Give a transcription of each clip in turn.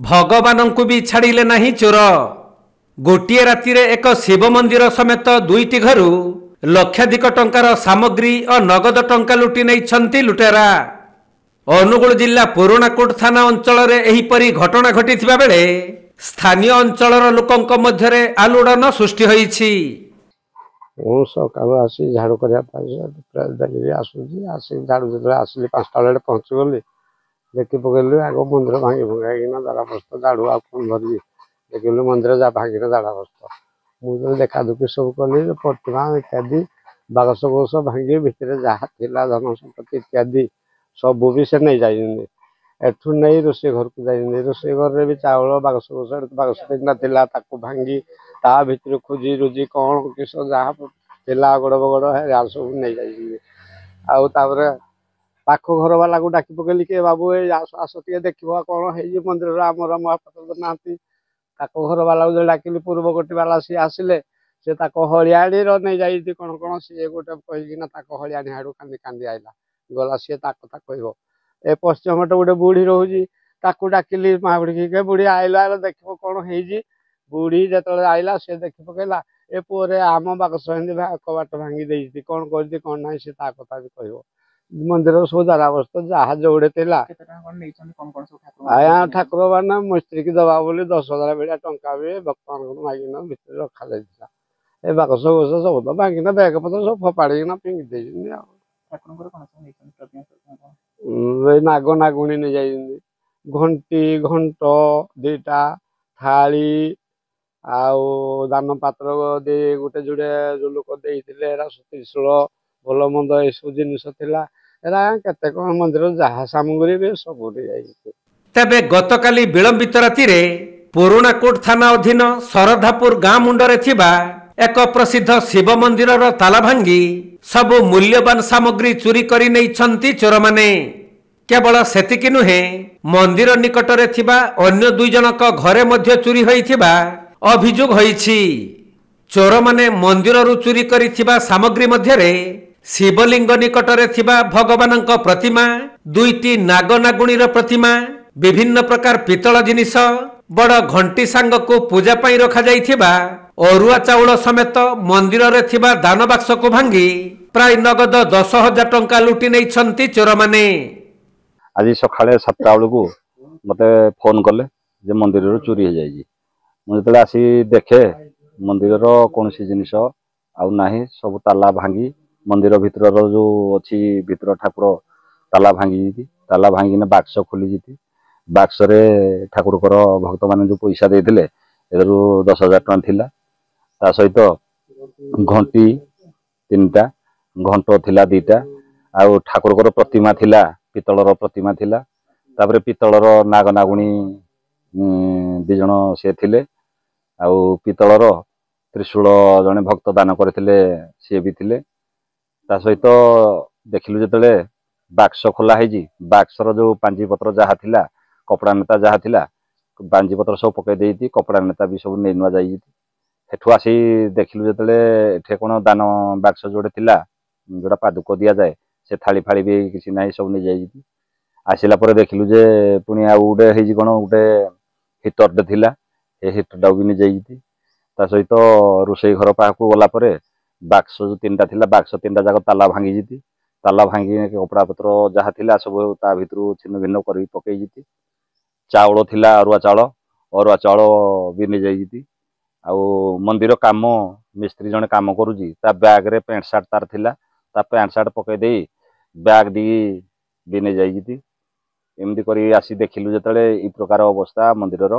भगवानंकु भी छाड़िले नहीं चोर। गोटिए रातिरे एक शिव मंदिर समेत दुईटी घरु लक्षाधिक टंकार सामग्री और नगद टंका लुटि नहीं लुटेरा। अनुगुल जिला पुराणाकोट थाना अंचल रे एहीपरी घटना घटिथिबा बेले स्थानीय अंचलर लोकंक मध्यरे आलोड़न सृष्टि होईछि। सकाल आसी झाड़ू करने आसी झाड़ू जो आसली 5टा बेले पहुँची गली देखी पकड़ी आग मंदिर भांगी भंगाईना दाड़ा बस्त झाड़ू आ धरी देखिली मंदिर जा भांगी दाड़ा बस्त मुझे देखा दुखी सब कली प्रतिमा इत्यादि बागस गोस भांगी भितर जहाँ थिला धन संपत्ति इत्यादि सब भी से नहीं जाइए एठू नहीं रोषे घर को जाइए रोषे घर भी चाउल बागस गोस बागस तीन ताको भांगी ता भितर खोजी रोजी कौन किस जहाँ थिला गोड़ बगड़ है सब नहीं जाइए आउे पाख घर वाला को डाकी पकड़ी के बाबू आस आस टे देख कौन है मंदिर आमर महापात्र ना घर वाला जो डाकिली पूर्व कोटी वाला सी आसिले से हरियाणी नहीं जाइए कौन कौन सी गोटे कहीकिना हरियाणी हाड़ू कांदी कांदी आईला गला सी कथा कह ए पश्चिम पटे गोटे बुढ़ी रोजी ताकू डाकिली महाबुढ़ी के बुढ़ी आईला देख कौन है बुढ़ी जो आईला से देखी पकड़ा ए पुअरे आम बागस कबाट भांगी देती कौन कर कौन ना सी कथा भी कह मंदिर सब दाराबस्त जहाँ जोड़े आया ठाकुर मान मिस्त्री की दबा बोली 10,000 भाया टंका भी भक्त मान मागिना भितर रखा जाता ए बागस गोस सब तो भांगिना बैग पत्र सब फपाड़ीना फिंगी दे नाग नागुणी नहीं जाइए घंटी घंट 2टा थाली आउ दान पात्र दे गोटे जोड़े जो लोक देते त्रिशूल भल मंद ये सब जिनस केते कौन मंदिर जहाँ सामग्री भी सब तेबे गतकाली विलंबित राति रे पुराणाकोट थाना अधीन शरधापुर गाँ मुंडरे थिबा एक प्रसिद्ध शिव मंदिर ताला भांगी सबु मूल्यवान सामग्री चोरी करि नैछंती चोर माने। केवल सेतिकी नुहे मंदिर निकटरे थिबा अन्य 2 जनक घरे मध्य चोरी होइथिबा अभियोग होइछि। चोर माने मंदिररु चोरी करिथिबा सामग्री मध्यरे शिवलिंग निकटरे थिबा भगवानंक प्रतिमा 2टी नागनागुणीर प्रतिमा विभिन्न प्रकार पितल जिनिस बड़ घंटी सांग को पूजा पाई रखा जाइथिबा अरुआ चाउल समेत मंदिर रे थिबा दान बाक्स को भांगी प्राय नगद 10,000 टंका लुटि नैछंती चोर माने। आज सकाळे 7टा बेलू मते फोन कले जे मंदिर चोरी हो जाइए मुझे आसी देखे मंदिर कौन सी जिनिस आउ नाही सब ताला भांगी मंदिर भितर जो अच्छी भितर ठाकुर ताला भांगी बाक्स खोली बाक्स रे ठाकुर भक्त मान जो पैसा देते 10,000 टଙ୍କା थिला ता सहित घंटी 3टा घंट थिला 2टा आउ ठाकुर प्रतिमा थिला पितलर प्रतिमा थिला तापरे पितलर नागनागुणी 2 जण से थिले आउ पितलर त्रिशूल जने भक्त दान करथिले से भी थिले ता सहित देखिलु जतले बाक्स खोला है बाक्सर जो पांजी पत्र जहाँ थिला कपड़ा नेता जहाँ थिला पांजी पत्र सब पकई देती कपड़ा नेता भी सब नहीं नुआ जाइए हेठू आसी देखिलु जतले एठे कोन दान बाक्स जोड़े थिला जोड़ा पादुक दिया जाए से थाली फाड़ी भी किसी ना सब नहीं जाइए आसला पर देखिलु जे पुणी आ गोटे है कौन गोटे हिटरटे थिला ए हिटरटा भी नहीं जाइए ता सहित रोषे घर पाखु गला परे बाक्स जो 3टा थिला बाक्स 3टा जाक ताला भांगी जीती ताला भांगी कपड़ा पत्र जहाँ थिला सब ता भितर छिन्न भिन्न कर पकई जीती चाउल थिला अरुआ चाउल भी नहीं जाइए आउ मंदिर काम मिस्त्री जने काम करुची ता बैग रे पैंट सार्ट तार थिला ता पैंट सार्ट पकई दे बैग दी भी नहीं जाइए एमती करी आसी देखिलु जतले ई प्रकार अवस्था मंदिर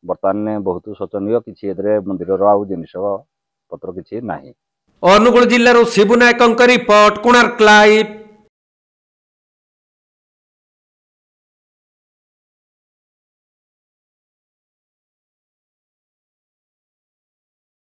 बर्तमान बहुत शोचनीय किसी मंदिर आउ जिनिस पत्र किसी नाही। अनुगुल जिल्लार शिबु नायकंक रिपोर्ट कोणार्क लाइव।